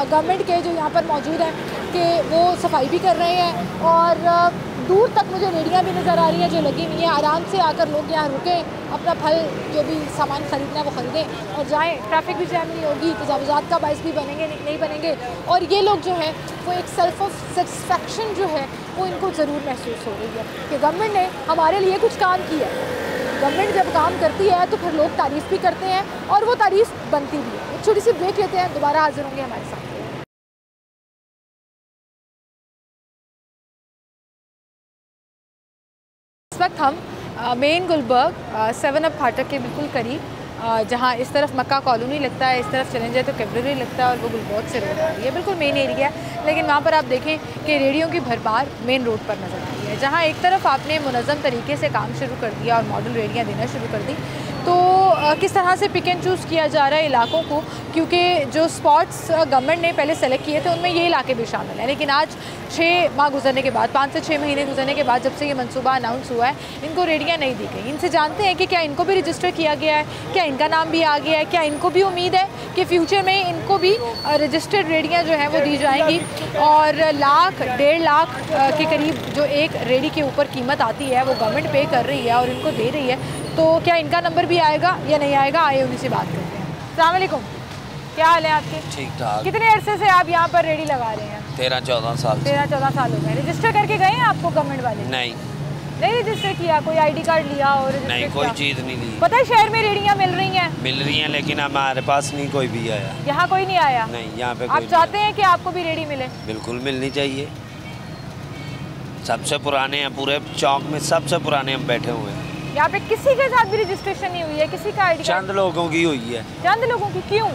गवर्नमेंट के जो यहाँ पर मौजूद हैं कि वो सफाई भी कर रहे हैं और दूर तक मुझे रेडियाँ भी नज़र आ रही हैं जो लगी हुई हैं। आराम से आकर लोग यहाँ रुकें, अपना फल जो भी सामान ख़रीदना है वो ख़रीदें और जाएँ। ट्रैफिक भी जैम नहीं होगी, तजावुज़ात का बाइस भी बनेंगे नहीं बनेंगे और ये लोग जो हैं वो एक सेल्फ ऑफ सेटिस्फेक्शन जो है वो इनको ज़रूर महसूस हो रही है कि गवर्नमेंट ने हमारे लिए कुछ काम किया है। गवर्नमेंट जब काम करती है तो फिर लोग तारीफ़ भी करते हैं और वो तारीफ़ बनती भी है। एक छोटी सी ब्रेक लेते हैं, दोबारा हाजिर होंगे हमारे साथ। इस वक्त हम मेन गुलबर्ग 7 अप फाटक के बिल्कुल करीब, जहाँ इस तरफ मक्का कॉलोनी लगता है, इस तरफ चले जाए तो कैब्ररी लगता है और वो गुलबर्ग से रोड आ रही है, बिल्कुल मेन एरिया है। लेकिन वहाँ पर आप देखें कि रेडियों की भरमार मेन रोड पर नज़र आ रही है, जहाँ एक तरफ आपने मुनज़्ज़म तरीके से काम शुरू कर दिया और मॉडल रेडियाँ देना शुरू कर दी, तो किस तरह से पिक एंड चूज़ किया जा रहा है इलाकों को, क्योंकि जो स्पॉट्स गवर्नमेंट ने पहले सेलेक्ट किए थे उनमें ये इलाके भी शामिल हैं। लेकिन आज 6 माह गुजरने के बाद, 5 से 6 महीने गुजरने के बाद जब से ये मंसूबा अनाउंस हुआ है, इनको रेडियाँ नहीं दी गई। इनसे जानते हैं कि क्या इनको भी रजिस्टर किया गया है, क्या इनका नाम भी आ गया है, क्या इनको भी उम्मीद है कि फ्यूचर में इनको भी रजिस्टर्ड रेडियाँ जो हैं वो दी जाएंगी और लाख 1.5 लाख के करीब जो एक रेडी के ऊपर कीमत आती है वो गवर्नमेंट पे कर रही है और इनको दे रही है। तो क्या इनका नंबर भी आएगा या नहीं आएगा, आइए उन्हीं से बात करते हैं। अस्सलाम वालेकुम, क्या हाल है आपके? ठीक ठाक। कितने अरसे से आप यहाँ पर रेडी लगा रहे हैं? 13-14 साल। 13-14 साल हो गए। रजिस्टर करके गए हैं आपको गवर्नमेंट वाले? नहीं रजिस्टर किया, कोई ID कार्ड लिया और नहीं, कोई चीज़ नहीं ली। पता है शहर में रेडियाँ मिल रही हैं, लेकिन हमारे पास नहीं कोई भी आया। यहाँ कोई नहीं आया? नहीं, यहाँ पे आप चाहते हैं कि आपको भी रेडी मिले? बिल्कुल मिलनी चाहिए। सबसे पुराने हैं पूरे चौक में, सबसे पुराने हम बैठे हुए हैं। यहाँ पे किसी के साथ भी रजिस्ट्रेशन नहीं हुई है? किसी का ID कार्ड? चंद लोगों की हुई है। चंद लोगों की? क्यों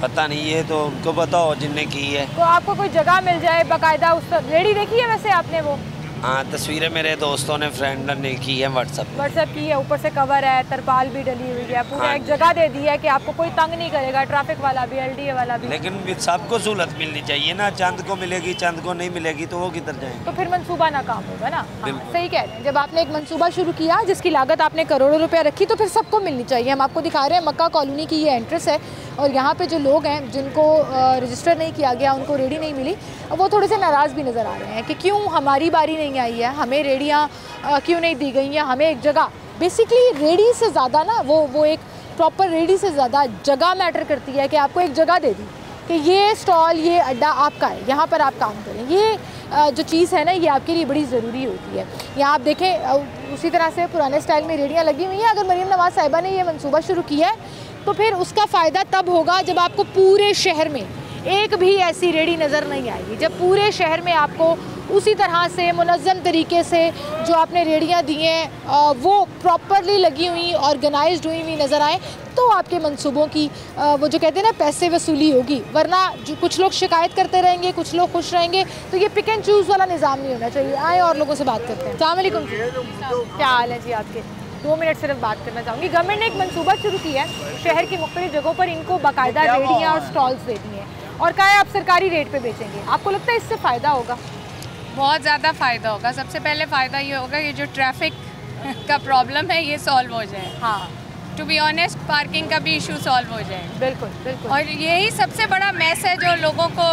पता नहीं, ये तो उनको बताओ जिनने की है। तो आपको कोई जगह मिल जाए बाकायदा, उस रेडी देखी है वैसे आपने? वो हाँ, तस्वीरें मेरे दोस्तों ने, फ्रेंड ने की है व्हाट्सएप की है, ऊपर से कवर है, तरपाल भी डली हुई है, पूरा एक जगह दे दी है कि आपको कोई तंग नहीं करेगा, ट्रैफिक वाला भी, LDA वाला भी। लेकिन सबको सहूलत मिलनी चाहिए ना, चंद को मिलेगी, चंद को नहीं मिलेगी तो वो किधर जाएंगे? तो फिर मंसूबा नाकाम होगा ना। हाँ, सही कह रहे हैं। जब आपने एक मंसूबा शुरू किया जिसकी लागत आपने करोड़ों रुपया रखी, तो फिर सबको मिलनी चाहिए। हम आपको दिखा रहे हैं मक्का कॉलोनी की ये एंट्रेंस है और यहाँ पे जो लोग हैं जिनको रजिस्टर नहीं किया गया, उनको रेडी नहीं मिली, वो थोड़े से नाराज़ भी नज़र आ रहे हैं कि क्यों हमारी बारी नहीं आई है, हमें रेडियाँ क्यों नहीं दी गई हैं, हमें एक जगह। बेसिकली रेडी से ज़्यादा ना वो एक प्रॉपर रेडी से ज़्यादा जगह मैटर करती है कि आपको एक जगह दे दी कि ये स्टॉल, ये अड्डा आपका है, यहाँ पर आप काम करें। ये जो चीज़ है ना, ये आपके लिए बड़ी ज़रूरी होती है। यहाँ आप देखें उसी तरह से पुराने स्टाइल में रेडियाँ लगी हुई हैं। अगर मरीम नवाज़ साहिबा ने ये मंसूबा शुरू किया है तो फिर उसका फ़ायदा तब होगा जब आपको पूरे शहर में एक भी ऐसी रेडी नज़र नहीं आएगी, जब पूरे शहर में आपको उसी तरह से मुनज़्ज़म तरीके से जो आपने रेडियाँ दी हैं वो प्रॉपरली लगी हुई, ऑर्गेनाइज्ड हुई हुई नज़र आए, तो आपके मंसूबों की वो जो कहते हैं ना पैसे वसूली होगी। वरना जो कुछ लोग शिकायत करते रहेंगे, कुछ लोग खुश रहेंगे, तो ये पिक एंड चूज़ वाला निज़ाम नहीं होना चाहिए। आए और लोगों से बात करते हैं। अस्सलाम वालेकुम, क्या हाल है जी आपके? 2 मिनट सिर्फ बात करना चाहूँगी। गवर्नमेंट ने एक मंसूबा शुरू किया है, शहर की मुख्तलिफ जगहों पर इनको बाकायदा रेडियाँ और स्टॉल्स देती हैं और कहा है आप सरकारी रेट पे बेचेंगे। आपको लगता है इससे फ़ायदा होगा? बहुत ज़्यादा फ़ायदा होगा। सबसे पहले फ़ायदा ये होगा कि जो ट्रैफिक का प्रॉब्लम है ये सॉल्व हो जाए। हाँ, टू बी ऑनेस्ट, पार्किंग का भी इशू सॉल्व हो जाए। बिल्कुल बिल्कुल। और यही सबसे बड़ा मैस है जो लोगों को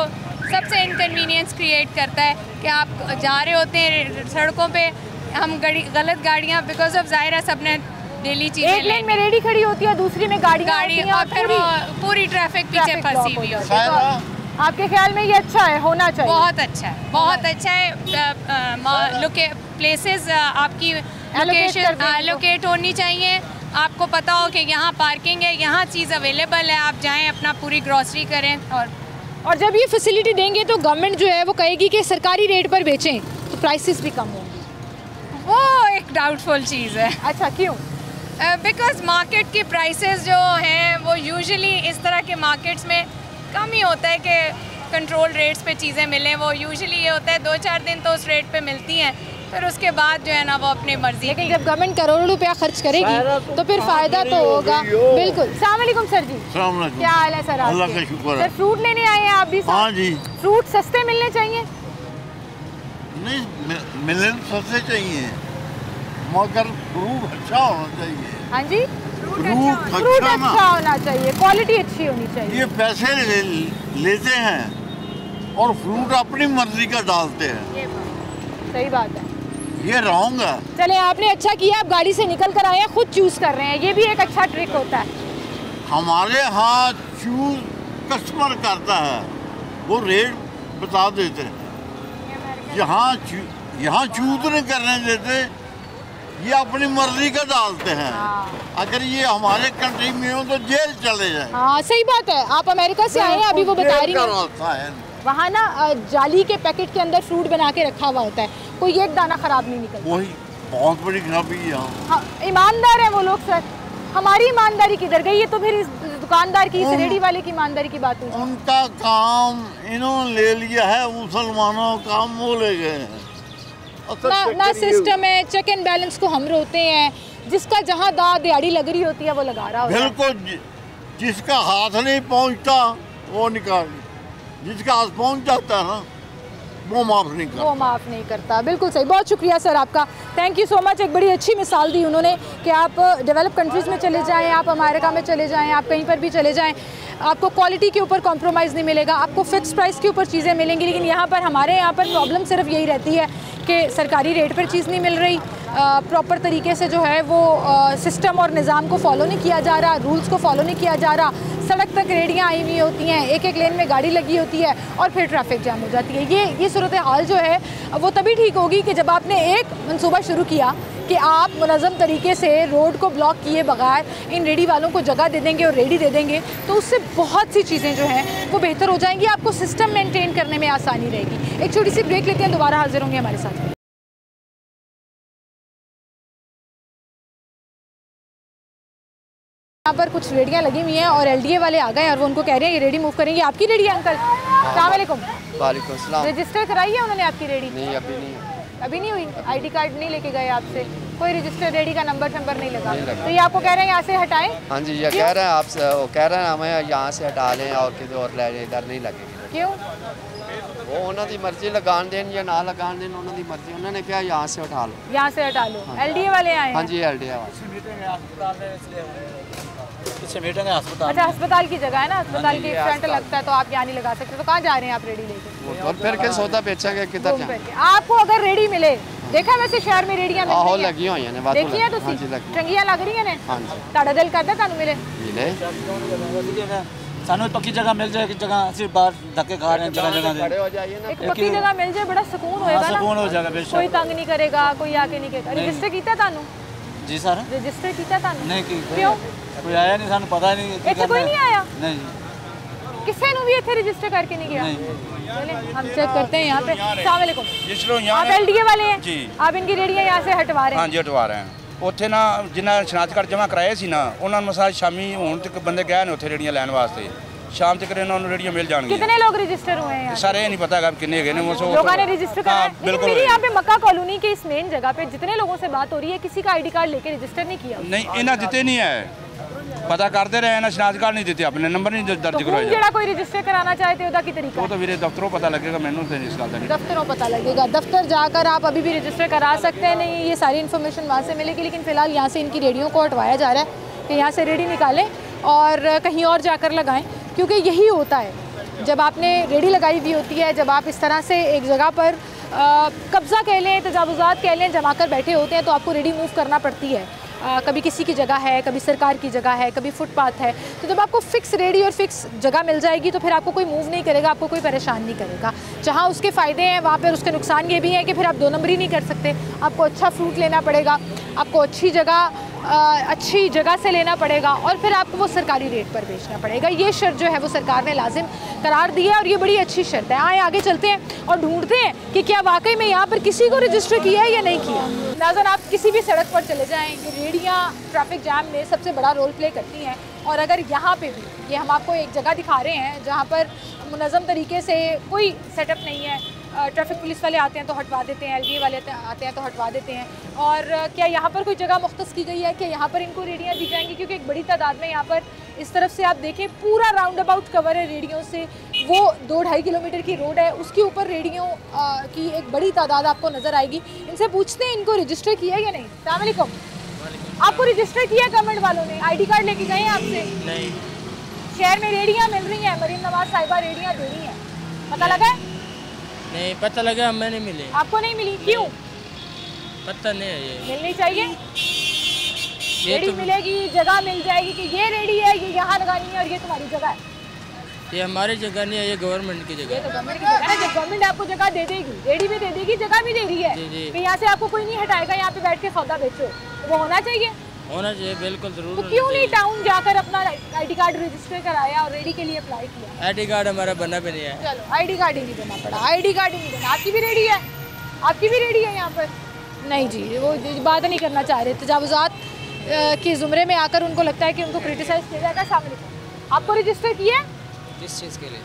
सबसे इनकन्वीनियंस क्रिएट करता है कि आप जा रहे होते हैं सड़कों पे, हम गलत गाड़ियाँ, बिकॉज ऑफ ज़ाहिर है सबने डेली चीज़ें, एक लेन में रेडी खड़ी होती है, दूसरी में गाड़ी और फिर वो पूरी ट्रैफिक पीछे फंसी हुई होती है। आपके ख्याल में ये अच्छा है, होना चाहिए? बहुत अच्छा है, बहुत अच्छा है। प्लेसेस आपकी लोकेशन लोकेट होनी चाहिए, आपको पता हो कि यहाँ पार्किंग है, यहाँ चीज़ अवेलेबल है, आप जाएं अपना पूरी ग्रॉसरी करें। और जब ये फैसिलिटी देंगे तो गवर्नमेंट जो है वो कहेगी कि सरकारी रेट पर बेचें तो प्राइसेस भी कम होंगे। वो एक डाउटफुल चीज़ है। अच्छा, क्यों? बिकॉज मार्केट की प्राइसेस जो हैं वो यूजुअली इस तरह के मार्केट्स में कम ही होता है कि कंट्रोल रेट्स पे चीज़ें मिलें। वो यूजुअली ये होता है 2-4 दिन तो उस रेट पे मिलती हैं, फिर उसके बाद जो है ना वो अपनी मर्जी। लेकिन जब गवर्नमेंट करोड़ों रुपया खर्च करेगी तो फिर फ़ायदा तो होगा। बिल्कुल। अस्सलाम वालेकुम सर जी, क्या हाल है सर? अल्लाह का शुक्र है। सर फ्रूट लेने आए हैं आप भी? हाँ जी। फ्रूट सस्ते मिलने चाहिए? नहीं, मिलने सस्ते चाहिए मगर फ्रूट अच्छा होना चाहिए। हाँ जी, फ्रूट अच्छा होना चाहिए, क्वालिटी अच्छी होनी चाहिए। ये पैसे लेते हैं और फ्रूट अपनी मर्जी का डालते हैं। सही बात है, ये रॉन्ग है। चले, आपने अच्छा किया, आप गाड़ी से निकल कर आए हैं, खुद चूज कर रहे हैं, ये भी एक अच्छा ट्रिक होता है। हमारे यहाँ चूज कस्टमर करता है, वो रेट बता देते हैं। यहाँ चूज नहीं करने देते, ये अपनी मर्जी का डालते हैं। अगर ये हमारे कंट्री में हो तो जेल चले जाए। हाँ सही बात है। आप अमेरिका से आए हैं, अभी वो बता रही हैं वहाँ ना जाली के पैकेट के अंदर फ्रूट बना के रखा हुआ होता है, कोई एक दाना खराब नहीं निकलता। वही बहुत बड़ी खराबी है यहाँ। हाँ, ईमानदार है वो लोग सर। हमारी ईमानदारी किधर गई? ये तो फिर इस दुकानदार की, इस रेडी वाले की ईमानदारी की बात हुई। उनका काम इन्होंने ले लिया है, मुसलमानों का काम वो ले गए हैं। ना सिस्टम है, चेक एंड बैलेंस को हम रोते हैं। जिसका जहाँ दिहाड़ी लग रही होती है वो लगा रहा होता है। बिल्कुल, जिसका हाथ नहीं पहुँचता वो निकाल, जिसका हाथ पहुँच जाता है ना वो माफ़ नहीं करता। बिल्कुल सही। बहुत शुक्रिया सर आपका, थैंक यू सो मच। एक बड़ी अच्छी मिसाल दी उन्होंने कि आप डेवलप कंट्रीज़ में चले जाएं, आप अमेरिका में चले जाएं, आप कहीं पर भी चले जाएं, आपको क्वालिटी के ऊपर कॉम्प्रोमाइज़ नहीं मिलेगा, आपको फिक्स प्राइस के ऊपर चीज़ें मिलेंगी। लेकिन यहाँ पर हमारे यहाँ पर प्रॉब्लम सिर्फ यही रहती है कि सरकारी रेट पर चीज़ नहीं मिल रही, प्रॉपर तरीके से जो है वो सिस्टम और निज़ाम को फॉलो नहीं किया जा रहा, रूल्स को फॉलो नहीं किया जा रहा। सड़क तक रेडियाँ आई हुई होती हैं, एक एक लेन में गाड़ी लगी होती है और फिर ट्रैफिक जाम हो जाती है। ये सूरत हाल जो है वो तभी ठीक होगी कि जब आपने एक मंसूबा शुरू किया कि आप मुनज़्ज़म तरीके से रोड को ब्लॉक किए बगैर इन रेडी वालों को जगह दे देंगे और रेडी दे देंगे, तो उससे बहुत सी चीज़ें जो हैं वो बेहतर हो जाएंगी, आपको सिस्टम मेंटेन करने में आसानी रहेगी। एक छोटी सी ब्रेक लेते हैं, दोबारा हाजिर होंगे हमारे साथ। यहाँ पर कुछ रेडियाँ लगी हुई हैं और एलडीए वाले आ गए और वो उनको कह रहे हैं ये रेडी मूव करेंगे। आपकी रेडी है अंकल? अस्सलाम वालेकुम। वालेकुम सलाम। रजिस्टर कराई है उन्होंने आपकी रेडी? नहीं, अभी नहीं। अभी नहीं हुई? आईडी कार्ड नहीं लेके गए आपसे? कोई रजिस्टर रेडी का नंबर नहीं लगा? तो ये आपको कह रहे हैं यहाँ से हटाएं? हाँ जी, ये कह रहे हैं आपसे, वो कह रहे हैं हमें यहाँ से हटा लें और किसी और इधर नहीं लगेगी। क्यों? वो उन्होंने मर्जी लगान दें या ना लगान दें, उन्होंने मर्जी, उन्होंने क्या यहाँ से हटा लो। यहाँ से हटा लो। एलडीए वाले आए? हाँ जी, एलडीए वाले। अच्छा, अस्पताल की जगह है ना, अस्पताल के फ्रंट लगता है तो आप यहाँ नहीं लगा सकते। तो कहाँ जा रहे हैं आप रेडी लेके? और फिर के सौदा बेचेंगे किधर जाएं? आपको अगर रेडी मिले, देखा वैसे शहर में रेडियां मिल रही हैं? लगी हुई हैं, बात देखी है तो चंगियां लग रही हैं ने? हां जी। ताड़ा दिल करदा तानू मिले? सानू पक्की जगह मिल जाए कि जगह सिर्फ बाहर धक्के खा रहे हैं जगह खड़े हो जाइए ना। एक पक्की जगह मिल जाए, बड़ा सुकून होएगा ना। सुकून हो जाएगा बेशक। कोई तंग नहीं करेगा, कोई आके नहीं कहेगा। रजिस्टर कीता तानू? जी सर। रजिस्टर कीता तानू? नहीं की। क्यों? कोई आया नहीं, सानू पता नहीं। इत्थे कोई नहीं आया? नहीं। किसी ने भी इत्थे रजिस्टर करके नहीं गया? चले हम चेक करते हैं यहाँ पे। अस्सलाम वालेकुम। आप एलडीए वाले हैं जी? आप इनकी रेडियाँ यहाँ से हटवा रहे हैं? हाँ जी, हटवा रहे हैं। ਉੱਥੇ ਨਾ ਜਿਨ੍ਹਾਂ ਸ਼ਨਾਖਤ ਕਾਰਡ ਜਮ੍ਹਾਂ ਕਰਾਏ ਸੀ ਨਾ, ਉਹਨਾਂ ਨੂੰ ਮਸਾਜ ਸ਼ਾਮੀ ਹੁਣ ਤੱਕ ਬੰਦੇ ਗਏ ਨੇ ਉੱਥੇ ਰੇੜੀਆਂ ਲੈਣ ਵਾਸਤੇ। शाम तक ਇਹਨਾਂ ਨੂੰ रेडियो मिल जाएंगी। कितने लोग रजिस्टर हुए हैं? सारे नहीं पता है कितने गए लोगों ने रजिस्टर कराया। लेकिन मेरी यहाँ पे मक्का कॉलोनी के इस मेन जगह पे जितने लोगों से बात हो रही है, किसी का आईडी कार्ड लेके रजिस्टर नहीं किया। नहीं, इन्हें देते नहीं है, पता करते रहे ना, शनाख्त कार्ड नहीं देते, अपने नंबर नहीं दर्ज करवाए। ਜਿਹੜਾ ਕੋਈ रजिस्टर कराना चाहते ਉਹਦਾ ਕੀ तरीका? वो तो मेरे दफ्तरों पता लगेगा, मैंने तो इस बात नहीं। दफ्तरों पता लगेगा, दफ्तर जाकर आप अभी भी रजिस्टर करा सकते हैं। नहीं, ये सारी इन्फॉर्मेशन वहाँ से मिलेगी। लेकिन फिलहाल यहाँ से इनकी रेडियो को हटवाया जा रहा है कि यहाँ से रेडी निकालें और कहीं और जाकर लगाएं, क्योंकि यही होता है जब आपने रेडी लगाई हुई होती है, जब आप इस तरह से एक जगह पर कब्ज़ा कह लें, तजावुज़ात कह लें, जमा कर बैठे होते हैं, तो आपको रेडी मूव करना पड़ती है। कभी किसी की जगह है, कभी सरकार की जगह है, कभी फुटपाथ है। तो जब आपको फ़िक्स रेडी और फ़िक्स जगह मिल जाएगी तो फिर आपको कोई मूव नहीं करेगा, आपको कोई परेशान नहीं करेगा। जहाँ उसके फ़ायदे हैं वहाँ पर उसके नुकसान ये भी हैं कि फिर आप 2 नंबरी नहीं कर सकते। आपको अच्छा फ्रूट लेना पड़ेगा, आपको अच्छी जगह से लेना पड़ेगा और फिर आपको वो सरकारी रेट पर बेचना पड़ेगा। ये शर्त जो है वो सरकार ने लाजिम करार दी है और ये बड़ी अच्छी शर्त है। आए आगे चलते हैं और ढूंढते हैं कि क्या वाकई में यहाँ पर किसी को रजिस्टर किया है या नहीं किया। नाज़रीन, आप किसी भी सड़क पर चले जाएँ, ये रेडियाँ ट्रैफिक जाम में सबसे बड़ा रोल प्ले करती हैं। और अगर यहाँ पे भी, ये हम आपको एक जगह दिखा रहे हैं जहाँ पर मुनज़्ज़म तरीके से कोई सेटअप नहीं है, ट्रैफिक पुलिस वाले आते हैं तो हटवा देते हैं, एलडीए वाले आते हैं तो हटवा देते हैं। और क्या यहाँ पर कोई जगह मुख्तस की गई है कि यहाँ पर इनको रेडियाँ दी जाएंगी? क्योंकि एक बड़ी तादाद में यहाँ पर इस तरफ से आप देखें पूरा राउंड अबाउट कवर है रेडियो से। वो 2-2.5 किलोमीटर की रोड है, उसके ऊपर रेडियो की एक बड़ी तादाद आपको नज़र आएगी। इनसे पूछते हैं इनको रजिस्टर किया या नहीं। अस्सलाम वालेकुम। आपको रजिस्टर किया गवर्नमेंट वालों ने? आईडी कार्ड लेके गए हैं आपसे? नहीं। शहर में रेडियाँ मिल रही हैं, मरीम नवाज साहिबा रेडियाँ दे रही हैं, पता लगा है? नहीं पता लगा, हमें नहीं मिली। आपको नहीं मिली? क्यों? पता नहीं है। ये मिलनी चाहिए, रेडी तो मिलेगी, जगह मिल जाएगी कि ये रेडी है, ये यहाँ लगानी है और ये तुम्हारी जगह है। ये हमारी जगह नहीं है, ये गवर्नमेंट की जगह है। तो गवर्नमेंट की जगह है, जब गवर्नमेंट आपको जगह दे देगी, रेडी भी दे देगी, जगह भी दे रही है, तो यहाँ से आपको कोई नहीं हटाएगा, यहाँ पे बैठ के सौदा बेचो, वो होना चाहिए। होना चाहिए, बिल्कुल जरूर। तो क्यों नहीं टाउन जाकर अपना ID कार्ड रजिस्टर कराया और रेडी के लिए अप्लाई किया? ID कार्ड हमारा बना भी नहीं है। चलो ID कार्ड ही नहीं देना पड़ा, ID कार्ड ही नहीं देना। आपकी भी रेडी है, आपकी भी रेडी है यहाँ पर? नहीं जी, वो बात नहीं करना चाह रहे। तजावुज़ात के ज़ुमरे में आकर उनको लगता है कि उनको क्रिटिसाइज़ किया जाएगा। सामने आपको रजिस्टर किया है? किस चीज़ के लिए?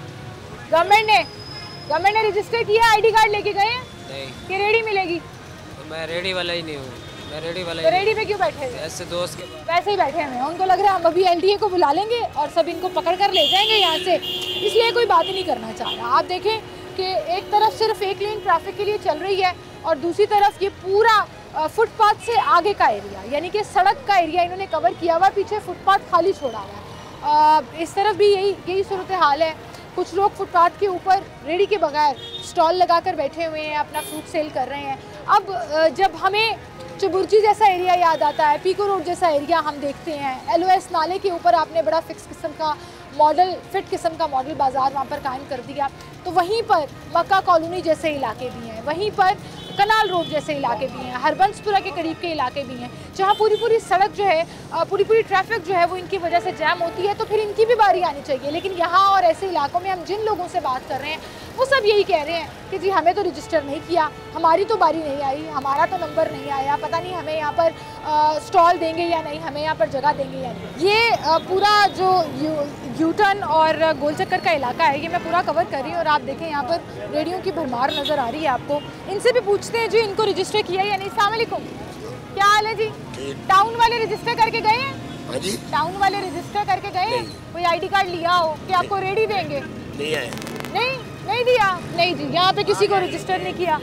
गवर्नमेंट ने रजिस्टर किया, ID कार्ड लेके गए हैं? नहीं। कि रेडी मिलेगी? तो मैं रेडी वाला ही नहीं हूँ, मैं रेडी वाला तो रेडी पे क्यों बैठे हैं? ऐसे दोस्त के वैसे ही बैठे हैं, उनको लग रहा है हम अभी LDA को बुला लेंगे और सब इनको पकड़ कर ले जाएंगे यहाँ से, इसलिए कोई बात ही नहीं करना चाह रहा। आप देखें कि एक तरफ सिर्फ एक लेन ट्रैफिक के लिए चल रही है और दूसरी तरफ ये पूरा फुटपाथ से आगे का एरिया, यानी कि सड़क का एरिया इन्होंने कवर किया हुआ, पीछे फुटपाथ खाली छोड़ा हुआ है। इस तरफ भी यही सूरत हाल है। कुछ लोग फुटपाथ के ऊपर रेडी के बगैर स्टॉल लगाकर बैठे हुए हैं, अपना फ्रूट सेल कर रहे हैं। अब जब हमें चुबुर्जी जैसा एरिया याद आता है, पीको रोड जैसा एरिया हम देखते हैं, LOS नाले के ऊपर आपने बड़ा फिक्स किस्म का मॉडल, फिट किस्म का मॉडल बाज़ार वहाँ पर कायम कर दिया, तो वहीं पर मक्का कॉलोनी जैसे इलाके भी हैं, वहीं पर कनाल रोड जैसे इलाके भी हैं, हरबंसपुरा के करीब के इलाके भी हैं, जहाँ पूरी सड़क जो है, पूरी ट्रैफिक जो है वो इनकी वजह से जैम होती है। तो फिर इनकी भी बारी आनी चाहिए। लेकिन यहाँ और ऐसे इलाकों में हम जिन लोगों से बात कर रहे हैं वो सब यही कह रहे हैं कि जी हमें तो रजिस्टर नहीं किया, हमारी तो बारी नहीं आई, हमारा तो नंबर नहीं आया, पता नहीं हमें यहाँ पर स्टॉल देंगे या नहीं, हमें यहाँ पर जगह देंगे या नहीं। ये पूरा जो यूटर्न और गोल चक्कर का इलाका है, ये मैं पूरा कवर कर रही हूँ और आप देखें यहाँ पर रेडियो की भरमार नज़र आ रही है आपको। इनसे भी पूछते हैं जी इनको रजिस्टर किया या नहीं। अस्सलाम वालेकुम, क्या हाल है जी? टाउन वाले रजिस्टर करके गए हैं? हाँ जी। टाउन वाले रजिस्टर करके गए हैं? कोई ID कार्ड लिया हो कि आपको रेडी देंगे? नहीं है। नहीं दिया? नहीं जी, यहाँ पे किसी को रजिस्टर नहीं किया।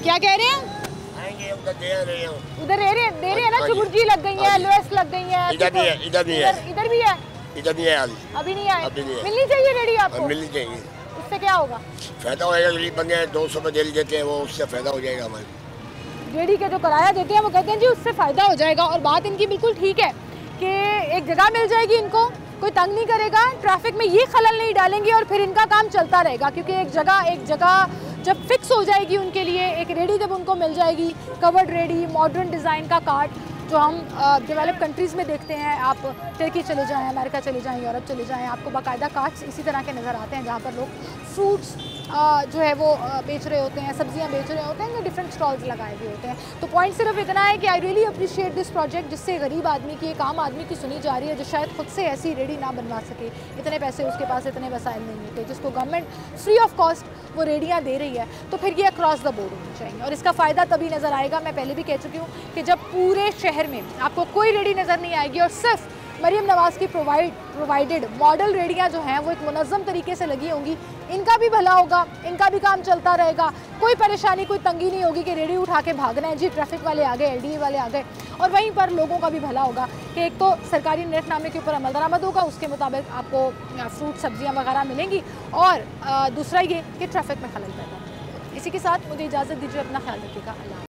क्या कह रहे हैं? उधर दे रहे हैं ना, चुबुर्जी लग गई है, LOS लग गई है, इधर भी है, इधर भी है, इधर नहीं है, अभी नहीं आए। मिलनी चाहिए रेडी आपको? मिलनी चाहिए। उससे क्या होगा? फायदा होएगा, गरीब बंदे 200 में दिल देते हैं, वो उससे फायदा हो जाएगा हमारे। रेडी का जो किराया देते हैं वो कहते हैं जी उससे फ़ायदा हो जाएगा। और बात इनकी बिल्कुल ठीक है कि एक जगह मिल जाएगी, इनको कोई तंग नहीं करेगा, ट्रैफिक में ये खलल नहीं डालेंगे और फिर इनका काम चलता रहेगा। क्योंकि एक जगह जब फिक्स हो जाएगी उनके लिए, एक रेडी जब उनको मिल जाएगी, कवर्ड रेडी, मॉडर्न डिज़ाइन का कार्ट जो हम डेवलप कंट्रीज़ में देखते हैं, आप टर्की चले जाएँ, अमेरिका चले जाएँ, यूरोप चले जाएँ, आपको बाकायदा कार्ट्स इसी तरह के नज़र आते हैं जहाँ पर लोग फ्रूट्स जो है वो बेच रहे होते हैं, सब्जियां बेच रहे होते हैं, डिफरेंट स्टॉल्स लगाए हुए होते हैं। तो पॉइंट सिर्फ इतना है कि I really appreciate this project, जिससे गरीब आदमी की, एक आम आदमी की सुनी जा रही है, जो शायद खुद से ऐसी रेडी ना बनवा सके, इतने पैसे उसके पास, इतने वसाइल नहीं होते, जिसको गवर्नमेंट फ्री ऑफ कॉस्ट वो रेडियाँ दे रही है। तो फिर ये अक्रॉस द बोर्ड होनी चाहिए और इसका फ़ायदा तभी नज़र आएगा, मैं पहले भी कह चुकी हूँ, कि जब पूरे शहर में आपको कोई रेडी नज़र नहीं आएगी और सिर्फ मरीम नवाज़ की प्रोवाइडेड मॉडल रेडियाँ जो हैं वो एक मुनज़्ज़म तरीके से लगी होंगी, इनका भी भला होगा, इनका भी काम चलता रहेगा, कोई परेशानी, कोई तंगी नहीं होगी कि रेडी उठा के भागना है जी, ट्रैफिक वाले आ गए, LDA वाले आ गए। और वहीं पर लोगों का भी भला होगा कि एक तो सरकारी नेटनामे के ऊपर अमल दरामद होगा, उसके मुताबिक आपको फ्रूट सब्जियाँ वगैरह मिलेंगी, और दूसरा ये कि ट्रैफिक में खलल पैदा। इसी के साथ मुझे इजाज़त दीजिए, अपना ख्याल रखिएगा। अल्लाह।